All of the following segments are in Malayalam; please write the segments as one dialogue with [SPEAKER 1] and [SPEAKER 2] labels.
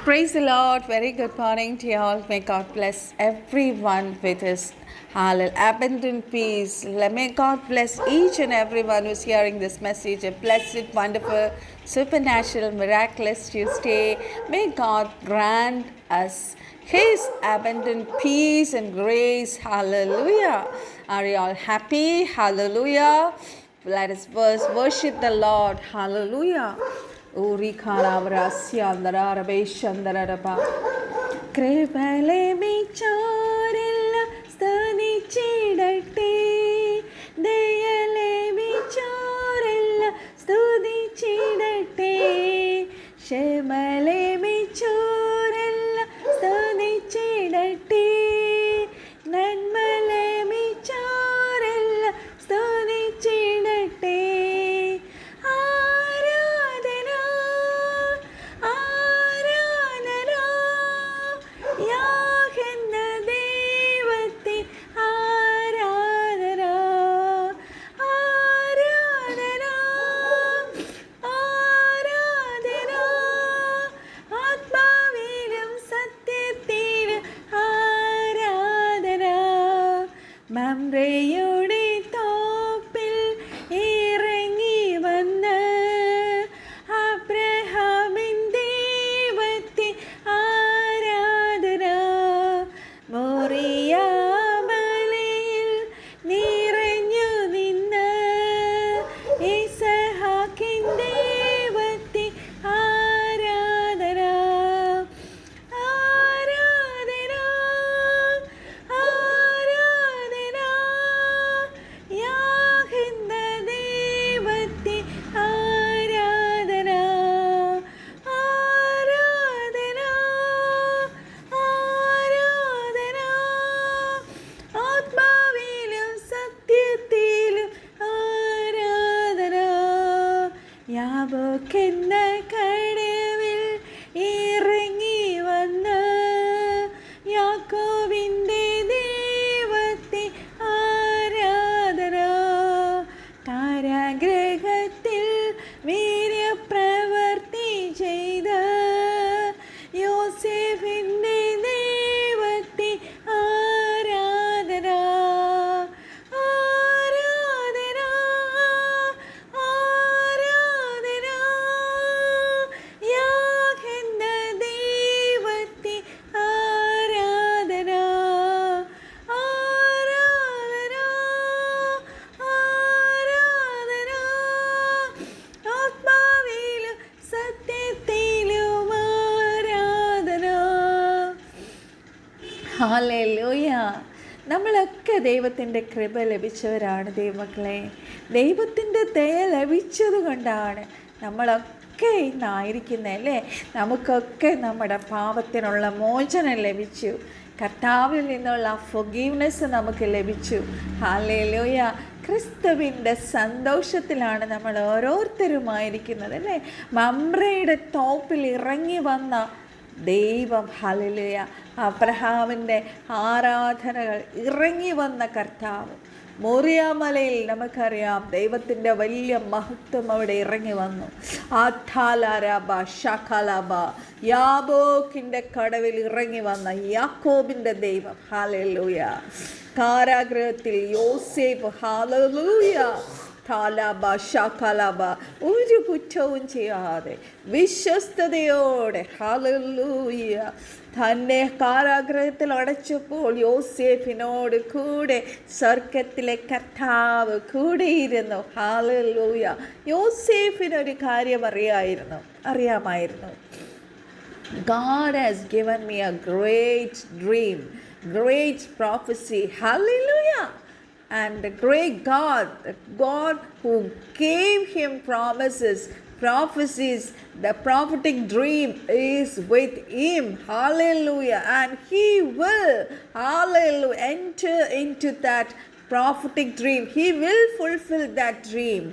[SPEAKER 1] Praise the Lord. Very good morning to you all. May God bless everyone with His abundant peace. May God bless each and everyone who's hearing this message. A blessed, wonderful, supernatural, miraculous Tuesday. May God grant us His abundant peace and grace. Hallelujah. Are you all happy? Hallelujah. Let us first worship the Lord. Hallelujah. Uri Kalavrasya Darabeshandaraba Krepale Micharilla Stani Chidate Deyale Micharilla Studi Chidate Shemale Michurilla Studi Chidate Nanmale Micharilla Studi Chidate മമ്രയുടെ Thoppil ഇറങ്ങി വന്ന് അബ്രഹാമിൻ ദൈവത്തെ ആരാധന മോറിയ മലയിൽ നിറഞ്ഞു നിന്ന് ഇസഹാക്കിൻ ദൈവത്തെ ആരാധന യാബോക്കെന്ന കടവിൽ ഇറങ്ങി വന്ന് യാക്കോബിൻ്റെ ദൈവത്തെ ആരാധന കാരാഗൃഹത്തിൽ വീര്യപ്രവർത്തി ചെയ്ത യോസേഫിൻ്റെ ദൈവത്തെ ആരാധന ഹല്ലേലൂയ. നമ്മളൊക്കെ ദൈവത്തിൻ്റെ കൃപ ലഭിച്ചവരാണ് ദൈവമക്കളെ. ദൈവത്തിൻ്റെ ദയ ലഭിച്ചത് കൊണ്ടാണ് നമ്മളൊക്കെ ഇന്നായിരിക്കുന്നത് അല്ലേ. നമുക്കൊക്കെ നമ്മുടെ പാപത്തിനുള്ള മോചനം ലഭിച്ചു. കർത്താവിൽ നിന്നുള്ള ഫൊഗീവ്നെസ് നമുക്ക് ലഭിച്ചു. ഹല്ലേലൂയ. ക്രിസ്തുവിൻ്റെ സന്തോഷത്തിലാണ് നമ്മൾ ഓരോരുത്തരുമായിരിക്കുന്നത് അല്ലേ. മമ്രയുടെ തോപ്പിൽ ഇറങ്ങി വന്ന ദൈവം, ഹല്ലേലൂയ, അബ്രഹാമിൻ്റെ ആരാധനകൾ ഇറങ്ങി വന്ന കർത്താവ്. മോറിയാമലയിൽ നമുക്കറിയാം ദൈവത്തിൻ്റെ വലിയ മഹത്വം അവിടെ ഇറങ്ങി വന്നു. ആഥാലാരാബ ഷഖലാബ യാബോക്കിൻ്റെ കടവിൽ ഇറങ്ങി വന്ന യാക്കോബിൻ്റെ ദൈവം, ഹല്ലേലൂയ. കാരാഗൃഹത്തിൽ യോസേഫ്, ഹല്ലേലൂയ, കാലാബ ഷഖലാബ ഒരു കുറ്റവും ചെയ്യാതെ വിശ്വസ്തയോടെ, ഹല്ലേലൂയ, തന്നെ കാരാഗ്രഹത്തിൽ അടച്ചപ്പോൾ യോസേഫിനോട് കൂടെ സ്വർഗത്തിലെ കർത്താവ് കൂടെയിരുന്നു. ഹല്ലേലൂയ. യോസേഫിനൊരു കാര്യം അറിയാമായിരുന്നു. God has given me a great dream, great prophecy. Hallelujah. And the great God, the God who gave him prophecies, the prophetic dream is with him. Hallelujah. And he will, hallelujah, enter into that prophetic dream. He will fulfill that dream.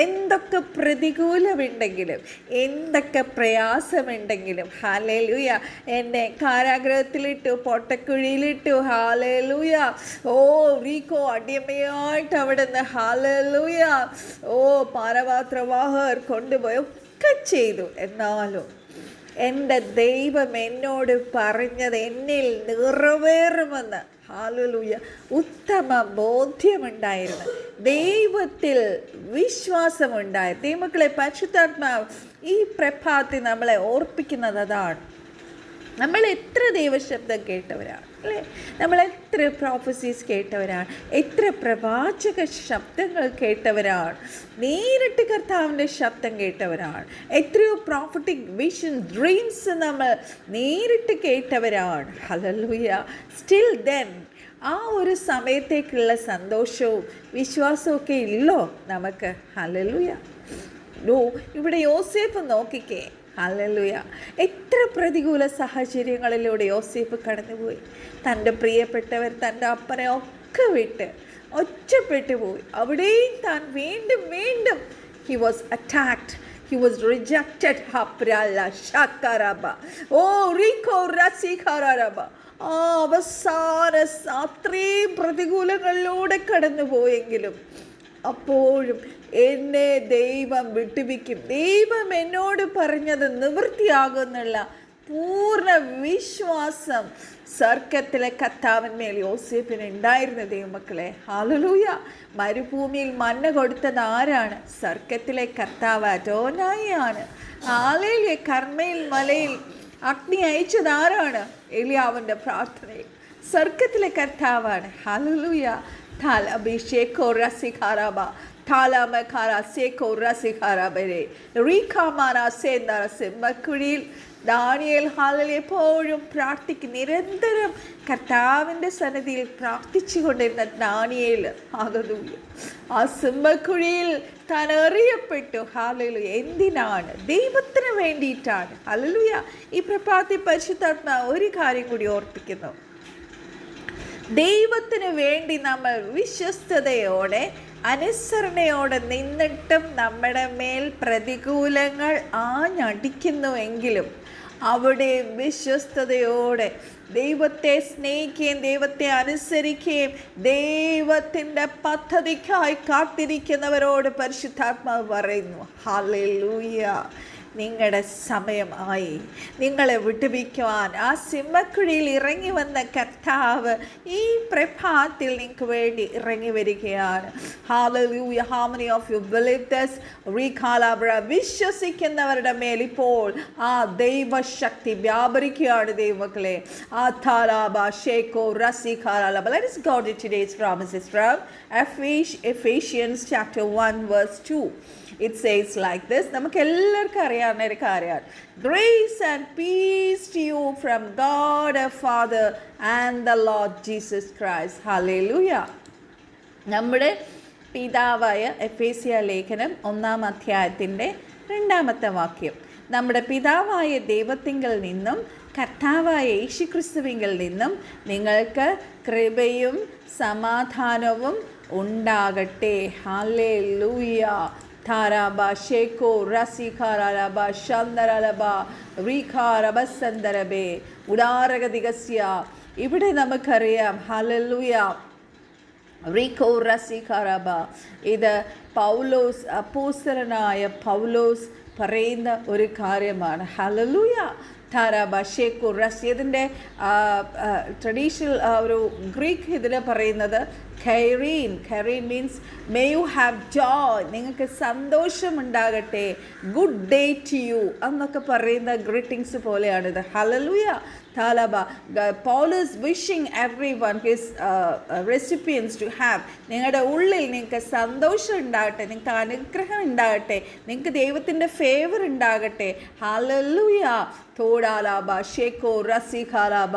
[SPEAKER 1] എന്തൊക്കെ പ്രതികൂലമുണ്ടെങ്കിലും എന്തൊക്കെ പ്രയാസമുണ്ടെങ്കിലും, ഹല്ലേലൂയ, എന്നെ കാരാഗ്രഹത്തിലിട്ടു, പൊട്ടക്കുഴിയിലിട്ടു, ഹല്ലേലൂയ, ഓ റീക്കോ അടിമയായിട്ട് അവിടെ നിന്ന്, ഹല്ലേലൂയ, ഓ പാനപാത്രവാഹകർ കൊണ്ടുപോയി ഒക്കെ ചെയ്തു. എന്നാലും എൻ്റെ ദൈവം എന്നോട് പറഞ്ഞത് എന്നിൽ നിറവേറുമെന്ന്. ഹല്ലേലൂയ. ഉത്തമ ബോധ്യമുണ്ടായിരുന്നു, ദൈവത്തിൽ വിശ്വാസമുണ്ടായി. ദൈവമക്കളെ, പരിശുദ്ധാത്മാവ് ഈ പ്രഭാതത്തിൽ നമ്മളെ ഓർപ്പിക്കുന്നത് അതാണ്. നമ്മൾ എത്ര ദൈവശബ്ദം കേട്ടവരാണ് അല്ലേ? നമ്മൾ എത്ര പ്രോഫസീസ് കേട്ടവരാണ്, എത്ര പ്രവാചക ശബ്ദങ്ങൾ കേട്ടവരാണ്, നേരിട്ട് കർത്താവിൻ്റെ ശബ്ദം കേട്ടവരാണ്. എത്രയോ പ്രോഫറ്റിക് വിഷൻ ഡ്രീംസ് നമ്മൾ നേരിട്ട് കേട്ടവരാണ്. ഹല്ലേലൂയ. സ്റ്റിൽ ദെൻ ആ ഒരു സമയത്തേക്കുള്ള സന്തോഷവും വിശ്വാസവും ഒക്കെ ഇല്ലോ നമുക്ക്? ഹല്ലേലൂയ. ഇവിടെ യോസേഫ് നോക്കിക്കേ. ഹല്ലേലൂയ. എത്ര പ്രതികൂല സാഹചര്യങ്ങളിലൂടെ യോസേഫ് കടന്നുപോയി. തൻ്റെ പ്രിയപ്പെട്ടവർ, തൻ്റെ അപ്പനെ ഒക്കെ വിട്ട് ഒറ്റപ്പെട്ടു പോയി. അവിടെയും താൻ വീണ്ടും വീണ്ടും he was attacked, he was rejected. haprala shakaraba o rico rasikaraba. ആ അവസാന അത്രയും പ്രതികൂലങ്ങളിലൂടെ കടന്നു പോയെങ്കിലും അപ്പോഴും എന്നെ ദൈവം വിട്ടുവയ്ക്കും, ദൈവം എന്നോട് പറഞ്ഞത് നിവൃത്തിയാകുന്നുള്ള പൂർണ്ണ വിശ്വാസം സ്വർഗ്ഗത്തിലെ കർത്താവിന്മേൽ യോസേഫിന് ഉണ്ടായിരുന്ന ദൈവമക്കളെ. ഹല്ലേലൂയ. മരുഭൂമിയിൽ മന്ന കൊടുത്തത് ആരാണ്? സ്വർഗ്ഗത്തിലെ കർത്താവ് അദോനായി ആണ്. ഹല്ലേലൂയ. കർമ്മേൽ മലയിൽ അഗ്നി അയച്ചത് ആരാണ്? എലിയാവിൻ്റെ പ്രാർത്ഥനയിൽ. സ്വർഗ്ഗത്തിലെ കർത്താവാണ്. ഹല്ലേലൂയ. അഭിഷേകോ രസിഖാരാബ താലാമഖാര സേക്കോ രസിഖാരാബരെ റീഖാമാന സേന്ദാര സിംഹക്കുഴിയിൽ ദാനിയേൽ ഹല്ലേലൂയ എപ്പോഴും നിരന്തരം കർത്താവിൻ്റെ സന്നിധിയിൽ പ്രാർത്ഥിച്ചു കൊണ്ടിരുന്ന ദാനിയേൽ ഹല്ലേലൂയ ആ സിംഹക്കുഴിയിൽ താൻ അറിയപ്പെട്ടു. ഹല്ലേലൂയ. എന്തിനാണ്? ദൈവത്തിന് വേണ്ടിയിട്ടാണ്. ഹല്ലേലൂയ. ഈ പ്രഭാതത്തിൽ പരിശുദ്ധാത്മാവ് ഒരു കാര്യം കൂടി ഓർപ്പിക്കുന്നു. ദൈവത്തിന് വേണ്ടി നമ്മൾ വിശ്വസ്തയോടെ അനുസരണയോടെ നിന്നിട്ടും നമ്മുടെ മേൽ പ്രതികൂലങ്ങൾ ആഞ്ഞടിക്കുന്നുവെങ്കിലും അവിടെ വിശ്വസ്തയോടെ ദൈവത്തെ സ്നേഹിക്കുകയും ദൈവത്തെ അനുസരിക്കുകയും ദൈവത്തിൻ്റെ പദ്ധതിക്കായി കാത്തിരിക്കുന്നവരോട് പരിശുദ്ധാത്മാവ് പറയുന്നു, ഹല്ലേലൂയ, നിങ്ങളുടെ സമയമായി. നിങ്ങളെ വിടുവിക്കുവാൻ ആ സിംഹക്കുഴിയിൽ ഇറങ്ങി വന്ന കർത്താവ് ഈ പ്രഭാതത്തിൽ നിങ്ങൾക്ക് വേണ്ടി ഇറങ്ങി വരികയാണ്. Hallelujah. How many of you believe this? വിശ്വസിക്കുന്നവരുടെ മേൽ ഇപ്പോൾ ആ ദൈവശക്തി വ്യാപരിക്കുകയാണ് ദൈവമക്കളെ. Let us go to today's promises from Ephesians chapter 1 verse 2. It says like this. നമുക്ക് എല്ലാവർക്കും അറിയാവുന്ന ഒരു കാര്യമാണ്. Grace and peace to you from God our Father and the Lord Jesus Christ. Hallelujah. നമ്മുടെ പിതാവായ എഫേസ്യ ലേഖനം 1-ാം അധ്യായത്തിൻ്റെ 2-ാമത്തെ വാക്യം. നമ്മുടെ പിതാവായ ദൈവത്തിങ്കൽ നിന്നും കർത്താവായ യേശുക്രിസ്തുവിങ്കിൽ നിന്നും നിങ്ങൾക്ക് കൃപയും സമാധാനവും ഉണ്ടാകട്ടെ. ഹല്ലേലൂയ. താരാബ ഷേക്കോ റസിഖാരബ ശന്ദരബ റീഖാരബസന്ദരബേ ഉദാരഗതികസ്യ. ഇവിടെ നമുക്കറിയാം. ഹല്ലേലൂയ. റീഖോ റസിഖാരബ. ഇത് പൗലോസ്, അപ്പോസ്തലനായ പൗലോസ് പറയുന്ന ഒരു കാര്യമാണ്. ഹല്ലേലൂയ. താരാബ ഷേക്കോ റസി. ഇതിൻ്റെ ട്രഡീഷണൽ ഒരു ഗ്രീക്ക് ഇതിനെ പറയുന്നത് ഖൈറീൻ. ഖൈറീൻ means may you have joy, നിങ്ങൾക്ക് സന്തോഷമുണ്ടാകട്ടെ, ഗുഡ് ഡേ ടു യു എന്നൊക്കെ പറയുന്ന ഗ്രീറ്റിംഗ്സ് പോലെയാണിത്. ഹല്ലേലൂയ. താലബ. Paul is wishing everyone, his recipients to have, നിങ്ങളുടെ ഉള്ളിൽ നിങ്ങൾക്ക് സന്തോഷം ഉണ്ടാകട്ടെ, നിങ്ങൾക്ക് അനുഗ്രഹം ഉണ്ടാകട്ടെ, നിങ്ങൾക്ക് ദൈവത്തിൻ്റെ ഫേവർ ഉണ്ടാകട്ടെ. ഹല്ലേലൂയ. തോടാലാബ ഷേക്കോ റസിഖാലാബ.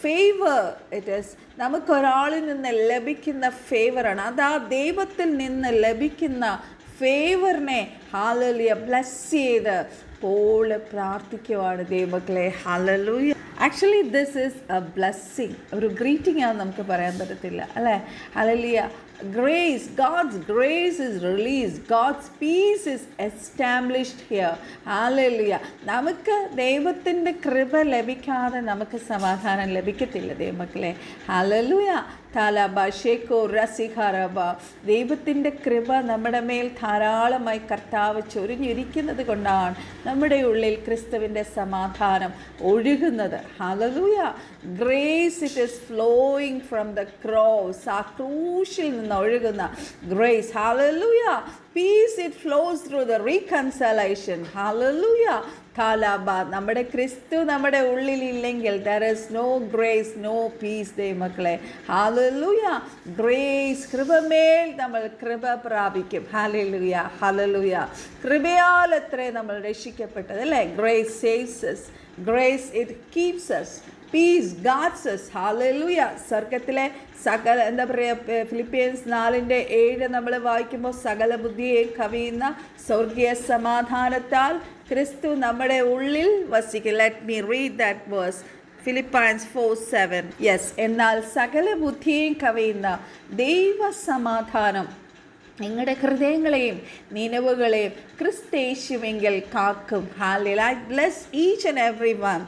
[SPEAKER 1] ഫേവർ ഇറ്റ് ഈസ് നമുക്കൊരാളിൽ നിന്ന് ലഭിക്കുന്ന ഫേവറാണ്. അത് ആ ദൈവത്തിൽ നിന്ന് ലഭിക്കുന്ന ഫേവറിനെ ഹല്ലേലൂയ ബ്ലെസ് ചെയ്ത് പോൾ പ്രാർത്ഥിക്കുവാണ് ദൈവമക്കളെ. Hallelujah. Actually this is A blessing. ഒരു ഗ്രീറ്റിംഗ് ആണെന്ന് നമുക്ക് പറയാൻ പറ്റത്തില്ല അല്ലേ. Hallelujah. Grace, God's grace is released. God's peace is established here. Hallelujah. നമുക്ക് ദൈവത്തിൻ്റെ കൃപ ലഭിക്കാതെ നമുക്ക് സമാധാനം ലഭിക്കത്തില്ല ദൈവമക്കളെ. ഹല്ലേലൂയ. താലബ ഷേക്കോ റസിഖാരബ. ദൈവത്തിൻ്റെ കൃപ നമ്മുടെ മേൽ ധാരാളമായി കർത്താവ് ചൊരിഞ്ഞിരിക്കുന്നത് കൊണ്ടാണ് നമ്മുടെ ഉള്ളിൽ ക്രിസ്തുവിൻ്റെ സമാധാനം ഒഴുകുന്നത്. Hallelujah. Grace it is flowing from the cross. ആ ക്രൂശിൽ നിന്ന് ഒഴുകുന്ന grace. Hallelujah. Peace, it flows through the reconciliation. Hallelujah. കാലാബ. നമ്മുടെ ക്രിസ്തു നമ്മുടെ ഉള്ളിലില്ലെങ്കിൽ there is no grace, no peace ദൈവമക്കളെ. ഹല്ലേലൂയ. ഗ്രേസ്, കൃപമേൽ നമ്മൾ കൃപ പ്രാപിക്കും. ഹല്ലേലൂയ. ഹല്ലേലൂയ. കൃപയാൽ അത്രേ നമ്മൾ രക്ഷിക്കപ്പെട്ടത് അല്ലേ. Grace saves us. Grace, it keeps us. Peace guards us. Hallelujah. സ്വർഗത്തിലെ സകല എന്താ പറയുക, ഫിലിപ്പിയൻസ് 4:7 നമ്മൾ വായിക്കുമ്പോൾ സകല ബുദ്ധിയെ കവിയുന്ന സ്വർഗീയ സമാധാനത്താൽ ക്രിസ്തു നമ്മുടെ ഉള്ളിൽ വസിക്കും. Let me read that verse. Philippians 4:7. Yes. എന്നാൽ സകല ബുദ്ധിയെയും കവിയുന്ന ദൈവസമാധാനം നിങ്ങളുടെ ഹൃദയങ്ങളെയും നിലവുകളെയും ക്രിസ്തയേശുവിങ്കിൽ കാക്കും. Hallelujah. I bless each and every one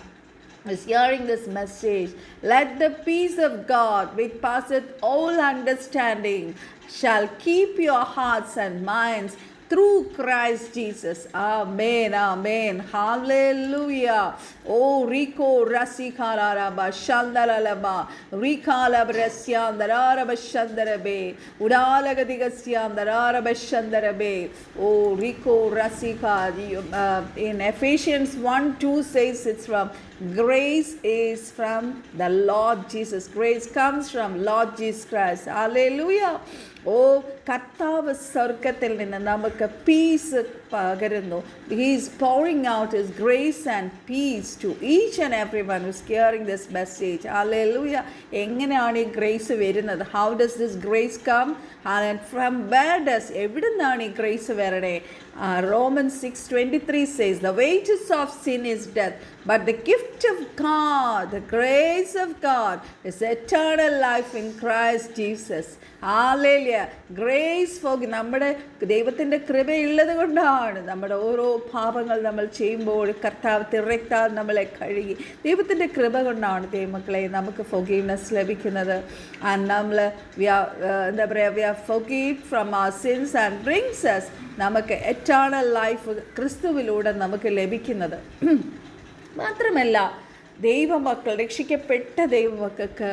[SPEAKER 1] is hearing this message. Let the peace of God, which passeth all understanding, shall keep your hearts and minds through Christ Jesus. Amen. Amen. Hallelujah. Oh, Rico Rasikaraba Shandalalaba Rikalabresyandaraba Shandarabe Udalagadigasyandaraba Shandarabe. Oh, Rico Rasika. In Ephesians 1:2 says it's from grace is from the Lord Jesus. Grace comes from Lord Jesus Christ. Hallelujah. ഓ, കർത്താവ് സ്വർഗത്തിൽ നിന്ന് നമുക്ക് പീസ് പകരുന്നു. He is pouring out His grace and peace to each and everyone who is hearing this message. Hallelujah. എങ്ങനെയാണ് ഈ ഗ്രേസ് വരുന്നത്? How does this grace come? And from where does, എവിടെ നിന്നാണ് ഈ ഗ്രേസ് വരണേ? Romans 6:23 says, the wages of sin is death, but the gift of God, the grace of God, is eternal life in Christ Jesus. Hallelujah. Grace for നമ്മുടെ ദൈവത്തിൻ്റെ കൃപയുള്ളത് കൊണ്ടാണ് നമ്മുടെ ഓരോ പാപങ്ങൾ നമ്മൾ ചെയ്യുമ്പോൾ കർത്താവ് തിരക്താൽ നമ്മളെ കഴുകി. ദൈവത്തിൻ്റെ കൃപ കൊണ്ടാണ് ദൈവമക്കളെ നമുക്ക് forgiveness ലഭിക്കുന്നത്. ആൻഡ് നമ്മൾ എന്താ പറയുക, we are forgiven from our sins and brings us നമുക്ക് eternal life ക്രിസ്തുവിലൂടെ നമുക്ക് ലഭിക്കുന്നത്. മാത്രമല്ല ദൈവമക്കൾ, രക്ഷിക്കപ്പെട്ട ദൈവമക്കൾക്ക്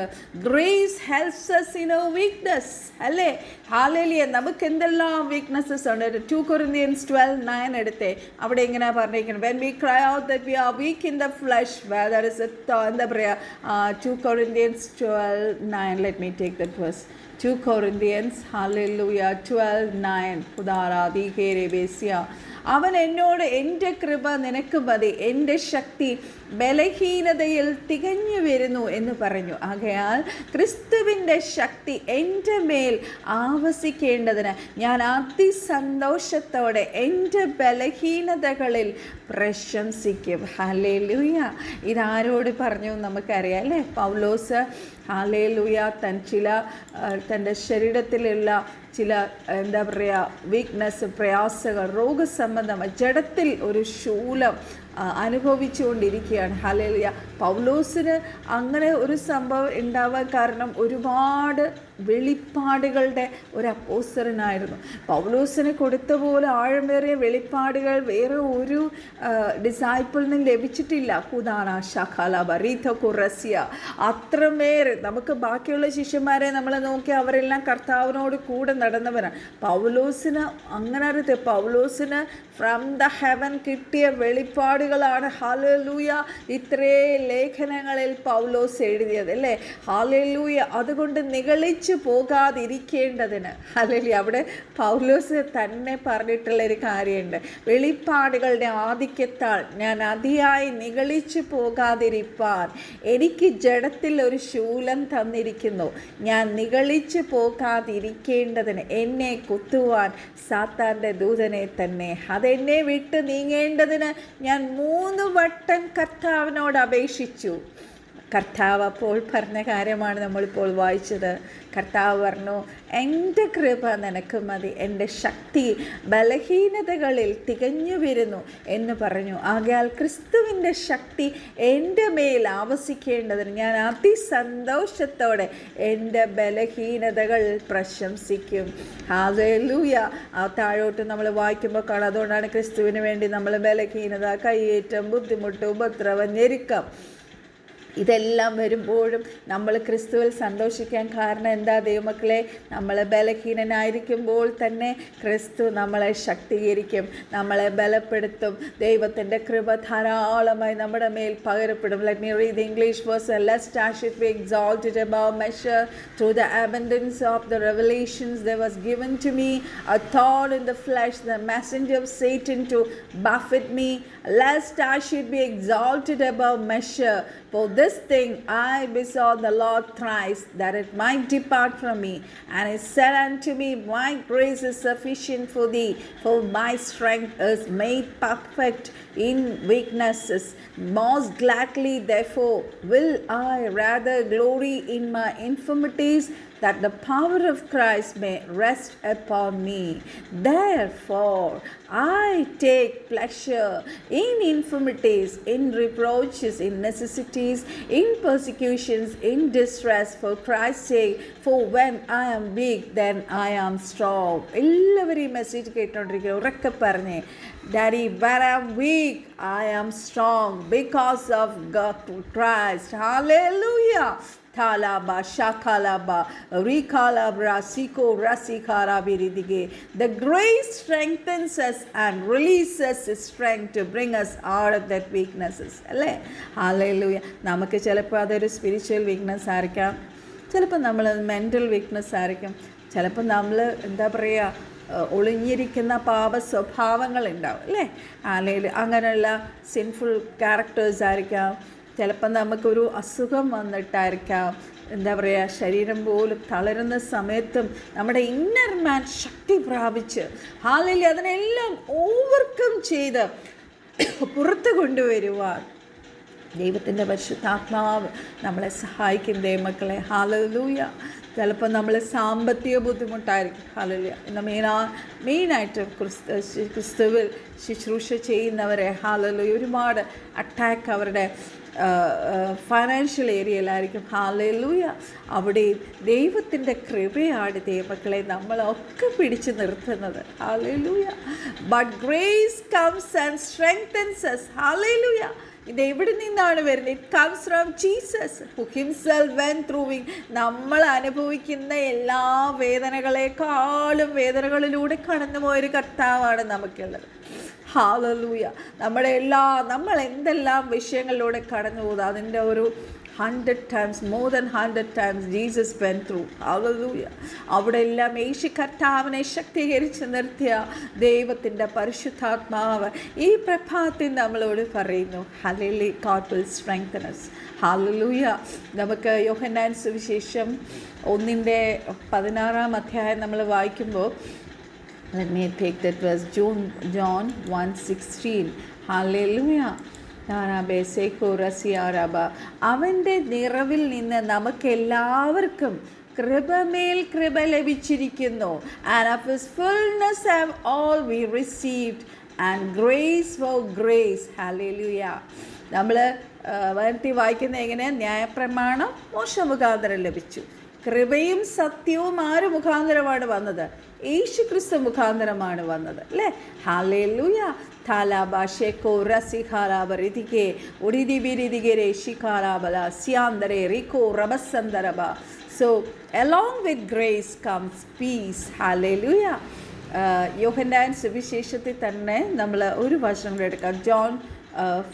[SPEAKER 1] grace helps us in our weakness അല്ലേ. ഹല്ലേലൂയ. നമുക്ക് എന്തെല്ലാം വീക്ക്നെസ്സസ് ഉണ്ട്. 2 Corinthians 12:9 എടുത്തേ. അവിടെ ഇങ്ങനെ പറഞ്ഞിരിക്കുന്നത്, when we cry out that we are weak in the flesh, where there is a എന്താ പറയുക, 2 Corinthians 12:9. let me take that verse. 2 Corinthians, hallelujah, 12:9. പുതാരാധി കേരേബേസ്യ. അവൻ എന്നോട്, എൻ്റെ കൃപ നിനക്ക് മതി, എൻ്റെ ശക്തി ബലഹീനതയിൽ തികഞ്ഞു വരുന്നു എന്ന് പറഞ്ഞു. ആകയാൽ ക്രിസ്തുവിൻ്റെ ശക്തി എൻ്റെ മേൽ ആവസിക്കേണ്ടതിന് ഞാൻ അതിസന്തോഷത്തോടെ എൻ്റെ ബലഹീനതകളിൽ പ്രശംസിക്കും. ഹല്ലേലൂയ. ഇതാരോട് പറഞ്ഞു നമുക്കറിയാം അല്ലേ. പൗലോസ് ഹല്ലേലൂയ തൻ്റെ ശരീരത്തിലുള്ള ചില എന്താ പറയുക വീക്ക്നെസ്, പ്രയാസങ്ങൾ, രോഗസംബന്ധമായ ജഡത്തിൽ ഒരു ശൂലം അനുഭവിച്ചുകൊണ്ടിരിക്കുകയാണ്. ഹല്ലേലൂയ. പൗലോസിന് അങ്ങനെ ഒരു സംഭവം ഉണ്ടാവാൻ കാരണം ഒരുപാട് വെളിപ്പാടുകളുടെ ഒരു അപ്പോസ്തലനായിരുന്നു. പൗലോസിന് കൊടുത്ത പോലെ ആഴമേറിയ വെളിപ്പാടുകൾ വേറെ ഒരു ഡിസൈപ്പിളിനും ലഭിച്ചിട്ടില്ല. കുദാന ശഖല ബരീഥ കുറസ്യ. അത്രമേറെ നമുക്ക് ബാക്കിയുള്ള ശിഷ്യന്മാരെ നമ്മൾ നോക്കി അവരെല്ലാം കർത്താവിനോട് കൂടെ നടന്നവരാണ്. പൗലോസിന് അങ്ങനെ അറിയത്തെ, പൗലോസിന് ഫ്രം ദ ഹെവൻ കിട്ടിയ വെളിപ്പാടുകളാണ്. ഹല്ലേലൂയ. ഇത്രേ ലേഖനങ്ങളിൽ പൗലോസ് എഴുതിയത് അല്ലേ. ഹല്ലേലൂയ. അതുകൊണ്ട് നിഗളിച്ച് പോകാതിരിക്കേണ്ടതിന്, ഹല്ലേലൂയ, അവിടെ പൗലോസ് തന്നെ പറഞ്ഞിട്ടുള്ളൊരു കാര്യമുണ്ട്. വെളിപ്പാടുകളുടെ ആധിക്യത്താൽ ഞാൻ അതിയായി നിഗളിച്ചു പോകാതിരിപ്പാൻ എനിക്ക് ജഡത്തിൽ ഒരു ശൂലം തന്നിരിക്കുന്നു. ഞാൻ നിഗളിച്ചു പോകാതിരിക്കേണ്ടതിന് എന്നെ കുത്തുവാൻ സാത്താൻ്റെ ദൂതനെ തന്നെ. അതെന്നെ വിട്ട് നീങ്ങേണ്ടതിന് ഞാൻ 3 വട്ടം കർത്താവിനോട് അപേക്ഷിച്ചു. കർത്താവ് അപ്പോൾ പറഞ്ഞ കാര്യമാണ് നമ്മളിപ്പോൾ വായിച്ചത്. കർത്താവ് പറഞ്ഞു, എൻ്റെ കൃപ നിനക്ക് മതി, എൻ്റെ ശക്തി ബലഹീനതകളിൽ തികഞ്ഞു വരുന്നു എന്ന് പറഞ്ഞു. ആകയാൽ ക്രിസ്തുവിൻ്റെ ശക്തി എൻ്റെ മേൽ ആവസിക്കേണ്ടതിന് ഞാൻ അതിസന്തോഷത്തോടെ എൻ്റെ ബലഹീനതകൾ പ്രശംസിക്കും. ഹല്ലേലൂയ. ആ താഴോട്ട് നമ്മൾ വായിക്കുമ്പോൾ കാണാം. അതുകൊണ്ടാണ് ക്രിസ്തുവിന് വേണ്ടി നമ്മൾ ബലഹീനത, കയ്യേറ്റം, ബുദ്ധിമുട്ട്, ഉപദ്രവം, ഞെരുക്കം ഇതെല്ലാം വരുമ്പോഴും നമ്മൾ ക്രിസ്തുവിൽ സന്തോഷിക്കാൻ കാരണം എന്താ ദൈവമക്കളെ? നമ്മൾ ബലഹീനനായിരിക്കുമ്പോൾ തന്നെ ക്രിസ്തു നമ്മളെ ശക്തീകരിക്കും, നമ്മളെ ബലപ്പെടുത്തും. ദൈവത്തിൻ്റെ കൃപ ധാരാളമായി നമ്മുടെ മേൽ പകരപ്പെടും. Let me read the English verse. Lest I should be exalted above measure through the abundance of the revelations, there was given to me a thorn in the flesh, the messenger of Satan to buffet me, lest I should be exalted above measure. For this thing I besought the Lord thrice, that it might depart from me. And he said unto me, My grace is sufficient for thee, for my strength is made perfect in weaknesses. Most gladly therefore will I rather glory in my infirmities, that the power of Christ may rest upon me. Therefore I take pleasure in infirmities, in reproaches, in necessities, in persecutions, in distress, for Christ's sake. For when I am weak, then I am strong. എല്ലാവരും മെസ്സേജ് കേട്ടോണ്ടിരിക്കുക, ഉറക്കെ പറഞ്ഞേ, Daddy, when I am weak, I am strong because of God Christ. Hallelujah. Talaba, Shakalaba, Rikalabra, Siko, Rasikara, Biridige. The grace strengthens us and releases His strength to bring us out of that weaknesses. അല്ലേ? Hallelujah. നമുക്ക് ചിലപ്പോൾ അതൊരു സ്പിരിച്വൽ വീക്ക്നെസ് ആയിരിക്കാം, ചിലപ്പോൾ നമ്മൾ മെൻ്റൽ വീക്ക്നെസ് ആയിരിക്കും, ചിലപ്പോൾ നമ്മൾ എന്താ പറയുക, ഒളിഞ്ഞിരിക്കുന്ന പാപ സ്വഭാവങ്ങളുണ്ടാവും അല്ലേ? അല്ലെങ്കിൽ അങ്ങനെയുള്ള സിൻഫുൾ ക്യാരക്ടേഴ്സ് ആയിരിക്കാം. ചിലപ്പം നമുക്കൊരു അസുഖം വന്നിട്ടായിരിക്കാം, എന്താ പറയുക, ശരീരം പോലും തളരുന്ന സമയത്തും നമ്മുടെ ഇന്നർ മാൻ ശക്തി പ്രാപിച്ച് ഹല്ലേലൂയ അതിനെല്ലാം ഓവർകം ചെയ്ത് പുറത്ത് കൊണ്ടുവരുവാൻ ദൈവത്തിൻ്റെ പരിശുദ്ധാത്മാവ് നമ്മളെ സഹായിക്കും ദൈവമക്കളെ. ഹല്ലേലൂയ. ചിലപ്പോൾ നമ്മൾ സാമ്പത്തിക ബുദ്ധിമുട്ടായിരിക്കും. ഹല്ലേലൂയ. ഇന്ന് മെയിനായിട്ട് ക്രിസ്തുവിൽ ശുശ്രൂഷ ചെയ്യുന്നവരെ ഹല്ലേലൂയ ഒരുപാട് അറ്റാക്ക് അവരുടെ ഫൈനാൻഷ്യൽ ഏരിയയിലായിരിക്കും. ഹല്ലേലൂയ. അവിടെ ദൈവത്തിൻ്റെ കൃപയാണ് ദൈവമക്കളെ നമ്മളൊക്കെ പിടിച്ചു നിർത്തുന്നത്. Hallelujah. But grace comes and strengthens us. Hallelujah. ഇത് എവിടെ നിന്നാണ് വരുന്നത്? It comes from Jesus who himself went through. നമ്മൾ അനുഭവിക്കുന്ന എല്ലാ വേദനകളെക്കാളും വേദനകളിലൂടെ കടന്നുപോയൊരു കർത്താവാണ് നമുക്കുള്ളത്. ഹല്ലേലൂയ. നമ്മൾ എന്തെല്ലാം വിഷയങ്ങളിലൂടെ കടന്നു പോകുന്നത് അതിൻ്റെ ഒരു 100 times, more than 100 times Jesus went through. Hallelujah. അവിടെ എല്ലാം യേശു കർത്താവിനെ ശക്തീകരിച്ച് നിർത്തിയ ദൈവത്തിൻ്റെ പരിശുദ്ധാത്മാവ് ഈ പ്രഭാതത്തിൽ നമ്മളോട് പറയുന്നു, hallelujah, God will strengthen us. Hallelujah. നമുക്ക് യോഹന്നാൻ സുവിശേഷം 1:16 നമ്മൾ വായിക്കുമ്പോൾ, let me take that verse, John 1:16. Hallelujah. അവൻ്റെ നിറവിൽ നിന്ന് നമുക്കെല്ലാവർക്കും കൃപമേൽ കൃപ ലഭിച്ചിരിക്കുന്നു. And of His fullness have all we received, and grace for grace. Hallelujah. നമ്മൾ വനത്തിൽ വായിക്കുന്ന എങ്ങനെ? ന്യായപ്രമാണം മോശ മുഖാന്തരം ലഭിച്ചു, കൃപയും സത്യവും ആര് മുഖാന്തരമാണ് വന്നത്? യേശു ക്രിസ്തു മുഖാന്തരമാണ് വന്നത് അല്ലേ? ഹല്ലേലൂയ. താലാബാഷേക്കോ റസിഖാലാബരിതികെ ഒരിതിബിരിതികരെ ശിഖാലാബല സ്യാന്തരെ റിക്കോ റബസന്തരബ. So along with grace comes peace. ഹല്ലേലൂയ. യോഹന്നാൻ സുവിശേഷത്തിൽ തന്നെ നമ്മൾ ഒരു വചനം കൂടെ എടുക്കാം. John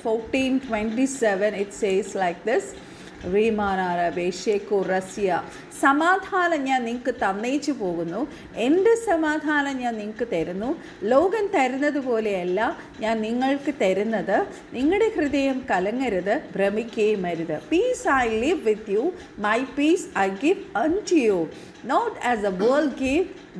[SPEAKER 1] 14:27 it says like this, സമാധാനം ഞാൻ നിങ്ങൾക്ക് തന്നയിച്ചു പോകുന്നു, എൻ്റെ സമാധാനം ഞാൻ നിങ്ങൾക്ക് തരുന്നു. ലോകം തരുന്നത് പോലെയല്ല ഞാൻ നിങ്ങൾക്ക് തരുന്നത്. നിങ്ങളുടെ ഹൃദയം കലങ്ങരുത്, ഭ്രമിക്കുകയും അരുത്. Peace I leave with you, my peace I give unto you. Not as the world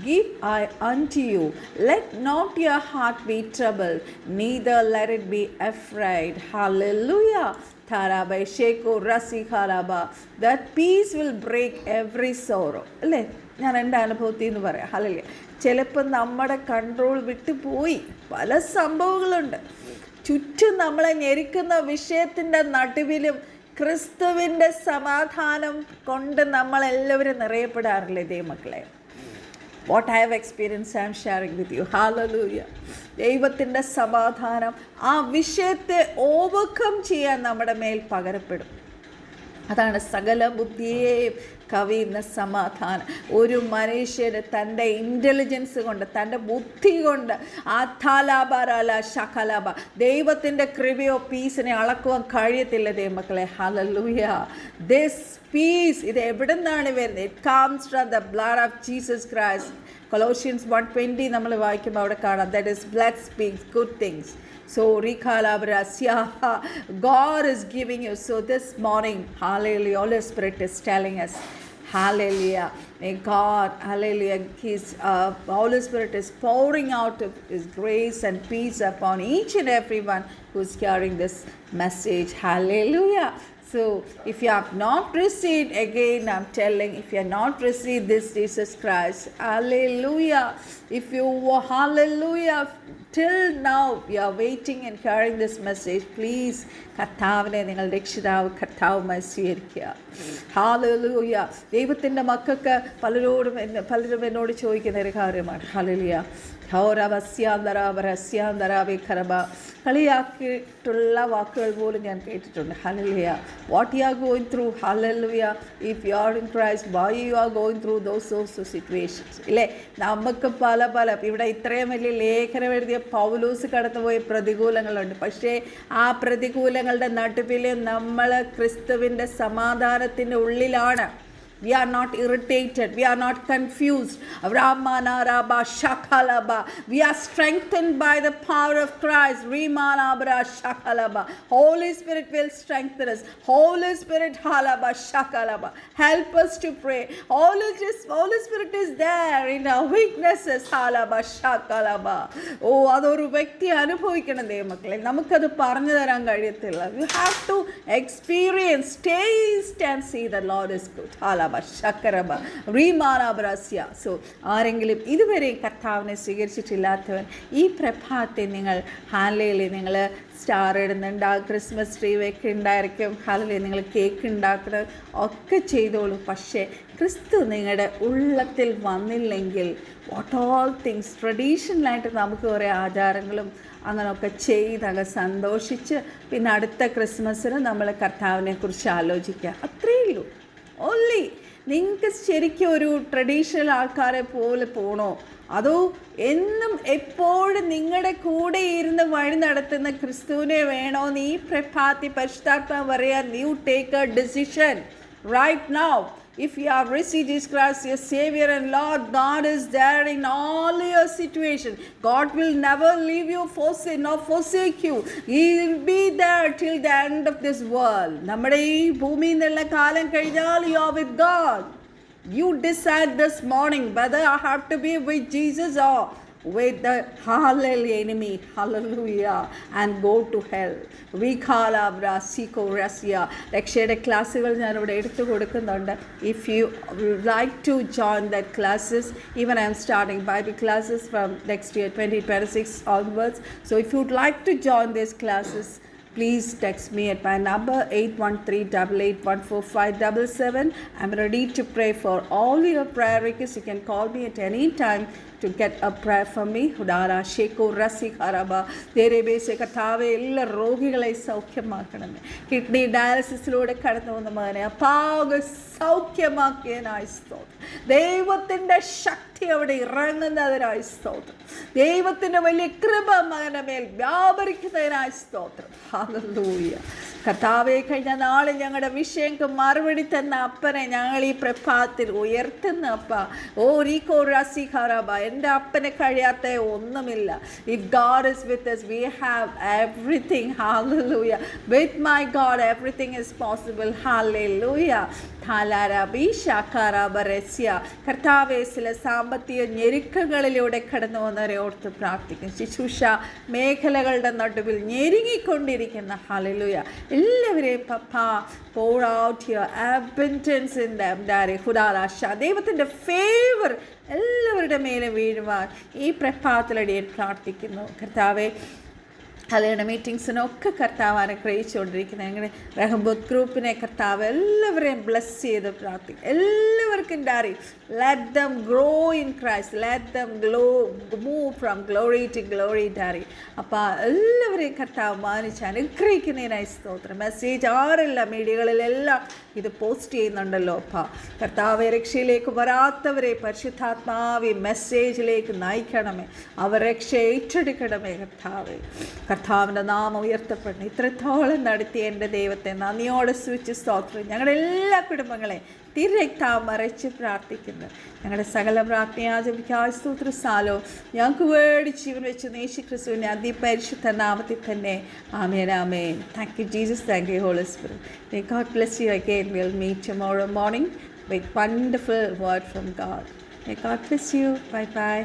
[SPEAKER 1] give I unto you. Let not your heart be troubled, neither let it be afraid. Hallelujah. Tarabai Sheko Rasi Haraba. That peace will break every sorrow. അല്ലേ? ഞാൻ എൻ്റെ അനുഭവത്തിൽ നിന്ന് പറയാം. ഹല്ലേലൂയ. ചിലപ്പോൾ നമ്മുടെ കൺട്രോൾ വിട്ടു പോയി. പല സംഭവങ്ങളുണ്ട്. ചുറ്റും നമ്മളെ ഞെരുക്കുന്ന വിഷയത്തിൻ്റെ നടുവിലും ക്രിസ്തുവിൻ്റെ സമാധാനം കൊണ്ട് നമ്മളെല്ലാവരും നിറയപ്പെടാറില്ലേ ദൈവമക്കളെ? What I have experienced, I am sharing with you. Hallelujah. ദൈവത്തിൻ്റെ സമാധാനം ആ വിഷയത്തെ ഓവർകം ചെയ്യാൻ നമ്മുടെ മേൽ പകരപ്പെടും. അതാണ് സകല ബുദ്ധിയെയും കവിയുന്ന സമാധാനം. ഒരു മനുഷ്യന് തൻ്റെ ഇൻ്റലിജൻസ് കൊണ്ട്, തൻ്റെ ബുദ്ധി കൊണ്ട് ആഥാലാബാരാല ശകലാബ ദൈവത്തിൻ്റെ കൃപയോ പീസിനെ അളക്കുവാൻ കഴിയത്തില്ല ദൈവമക്കളെ. ഹല്ലേലൂയ. ദിസ് പീസ് ഇത് എവിടെ നിന്നാണ് വരുന്നത്? It comes from the blood of Jesus Christ. Colossians 1:20 നമ്മൾ വായിക്കുമ്പോൾ അവിടെ കാണാം, that is blood speaks good things. So Rikalabrasya, God is giving you. So this morning, hallelujah, Holy Spirit is telling us, hallelujah, may God, hallelujah, His Holy Spirit is pouring out of His grace and peace upon each and everyone who is hearing this message. Hallelujah. So if you have not received, again I'm telling, if you have not received this Jesus Christ, hallelujah, if you, hallelujah, till now you are waiting and hearing this message, please കർത്താവിനെ നിങ്ങൾ രക്ഷിതാവ് കർത്താവുമായി സ്വീകരിക്കുക. ഹല്ലേലൂയ. ദൈവത്തിൻ്റെ മക്കൾക്ക് പലരും എന്നോട് ചോദിക്കുന്ന ഒരു കാര്യമാണ്. ഹല്ലേലൂയ. കളിയാക്കിയിട്ടുള്ള വാക്കുകൾ പോലും ഞാൻ കേട്ടിട്ടുണ്ട്. Hallelujah. What you are going through, hallelujah, if you are in Christ, why you are going through those situations. ഇല്ലേ? നമുക്ക് പല ഇവിടെ ഇത്രയും വലിയ ലേഖനം എഴുതിയ പൗലോസ് കടന്നുപോയ പ്രതികൂലങ്ങളുണ്ട്. പക്ഷേ ആ പ്രതികൂലങ്ങളുടെ നടുവിൽ നമ്മൾ ക്രിസ്തുവിൻ്റെ സമാധാനത്തിൻ്റെ ഉള്ളിലാണ്. We are not irritated. We are not confused. Ramanaraba shakalaba. We are strengthened by the power of Christ. Rimanabra shakalaba. Holy Spirit will strengthen us. Holy Spirit halaba shakalaba. Help us to pray. Holy Spirit is there in our weaknesses. Halaba shakalaba. Oh, അതൊരു വ്യക്തി അനുഭവിക്കണം ദൈവമക്കളെ. നമുക്കത് പറഞ്ഞു തരാൻ കഴിയത്തില്ല. You have to experience, taste and see the Lord is good. So ആരെങ്കിലും ഇതുവരെ കർത്താവിനെ സ്വീകരിച്ചിട്ടില്ലാത്തവൻ ഈ പ്രഭാതത്തെ നിങ്ങൾ ഹാലയിലെ നിങ്ങൾ സ്റ്റാർ ഇടുന്നുണ്ടാകും, ക്രിസ്മസ് ട്രീ വെക്കുന്നുണ്ടായിരിക്കും, ഹാലയിലെ നിങ്ങൾ കേക്ക് ഉണ്ടാക്കണം, ഒക്കെ ചെയ്തോളൂ. പക്ഷേ ക്രിസ്തു നിങ്ങളുടെ ഉള്ളത്തിൽ വന്നില്ലെങ്കിൽ വാട്ട് ഓൾ തിങ്സ് ട്രഡീഷണലായിട്ട് നമുക്ക് കുറേ ആചാരങ്ങളും അങ്ങനെയൊക്കെ ചെയ്തങ്ങ് സന്തോഷിച്ച് പിന്നെ അടുത്ത ക്രിസ്മസിന് നമ്മൾ കർത്താവിനെ കുറിച്ച് ആലോചിക്കുക. അത്രയേ ഉള്ളൂ. ഓൺലി നിങ്ങൾക്ക് ശരിക്കും ഒരു ട്രഡീഷണൽ ആൾക്കാരെ പോലെ പോകണോ, അതോ എന്നും എപ്പോഴും നിങ്ങളുടെ കൂടെ ഇരുന്ന് വഴി നടത്തുന്ന ക്രിസ്തുവിനെ വേണോ എന്ന് ഈ പ്രഭാതി പരിശുദ്ധാത്മാവ് പറയാൻ, you take a decision right now. If you have received Jesus Christ, your Savior and Lord, God is there in all your situations. God will never leave you, forsake you. He will be there till the end of this world. നമ്മുടെ ഈ ഭൂമിയിൽ നിന്നുള്ള കാലം കഴിഞ്ഞാൽ you are with God. You decide this morning whether I have to be with Jesus or with the hallelujah enemy, hallelujah, and go to hell. We call abra siko rasia രക്ഷയുടെ ക്ലാസ്സുകൾ ഞാനിവിടെ എടുത്തു കൊടുക്കുന്നുണ്ട്. If you like to join that classes, even I am starting Bible classes from next year 2026 onwards. So if you'd like to join these classes, please text me at my number 813-8814-577. I'm ready to pray for all your prayer requests. You can call me at any time to get a prayer for me. Hudara Sheko Rasi Haraba. Derebese Katave എല്ലാ രോഗികളെ സൗഖ്യമാക്കണമേ. കിഡ്നി ഡയാലിസിസിലൂടെ കടന്നു വന്ന മകനെ അപാക സൗഖ്യമാക്കിയതിനായി സ്തോത്രം. ദൈവത്തിൻ്റെ ശക്തി അവിടെ ഇറങ്ങുന്നതിനായി സ്തോത്രം. ദൈവത്തിൻ്റെ വലിയ കൃപ മകൻ്റെ മേൽ വ്യാപരിക്കുന്നതിനായി സ്തോത്രം. ഹല്ലേലൂയ. കർത്താവേ, കഴിഞ്ഞ നാളിൽ ഞങ്ങളുടെ വിഷയങ്ങൾക്ക് മറുപടി തന്ന അപ്പനെ ഞങ്ങൾ ഈ പ്രഭാതത്തിൽ ഉയർത്തുന്ന അപ്പ. ഓ റീകോ റാസി ഖറാബ, എൻ്റെ അപ്പനെ കഴിയാത്ത ഒന്നുമില്ല. If God is with us, we have everything. Hallelujah. With my God, everything is possible. Hallelujah. കർത്താവേ, ചില സാമ്പത്തിക ഞെരുക്കങ്ങളിലൂടെ കടന്നു വന്നവരെ ഓർത്ത് പ്രാർത്ഥിക്കും. ശുശ്രൂഷ മേഖലകളുടെ നടുവിൽ ഞെരുങ്ങിക്കൊണ്ടിരിക്കുന്ന ഹല്ലേലൂയ എല്ലാവരെയും പപ്പ pour out your abundance in them, Daddy. ഹുദാലാശ ദൈവത്തിൻ്റെ ഫേവർ എല്ലാവരുടെ മേലെ വീഴുവാൻ ഈ പ്രഭാതത്തിലടി പ്രാർത്ഥിക്കുന്നു കർത്താവെ. കല്യാണ മീറ്റിങ്സിനൊക്കെ കർത്താവ് അനുഗ്രഹിച്ചുകൊണ്ടിരിക്കുന്നത് ഞങ്ങളുടെ റഹബോത്ത് ഗ്രൂപ്പിനെ കർത്താവ് എല്ലാവരെയും ബ്ലെസ് ചെയ്ത് പ്രാർത്ഥിക്കും. എല്ലാവർക്കും ഡാരി let them grow in Christ, let them move from glory to glory ഡാരി. അപ്പോൾ എല്ലാവരെയും കർത്താവ് മാനിച്ച് അനുഗ്രഹിക്കുന്നതിനായി സ്തോത്രം. മെസ്സേജ് ആരെല്ലാം മീഡിയകളിലെല്ലാം ഇത് പോസ്റ്റ് ചെയ്യുന്നുണ്ടല്ലോ അപ്പം കർത്താവ് രക്ഷയിലേക്ക് വരാത്തവരെ പരിശുദ്ധാത്മാവി മെസ്സേജിലേക്ക് നയിക്കണമേ, അവർ രക്ഷ ഏറ്റെടുക്കണമേ കർത്താവേ. കർത്താവിൻ്റെ നാമം ഉയർത്തപ്പെടണം. ഇത്രത്തോളം നടത്തിയ എൻ്റെ ദൈവത്തെ നന്ദിയോടെ സ്തുതിച്ച് സ്തോത്രം. ഞങ്ങളുടെ എല്ലാ കുടുംബങ്ങളെ തിരക്താവ് മറച്ച് പ്രാർത്ഥിക്കുന്നു. ഞങ്ങളുടെ സകല പ്രാർത്ഥനയാചരിക്കാൻ സ്തോത്ര സാലോ ഞങ്ങൾക്ക് വേണ്ടി ജീവൻ വെച്ച് യേശു ക്രിസ്തുവിൻ്റെ അതിപരിശുദ്ധ നാമത്തിൽ തന്നെ ആമേൻ ആമേൻ. Thank you Jesus, thank you Holy Spirit. May God bless you again. We'll meet tomorrow morning with wonderful word from God. May God bless you. Bye bye.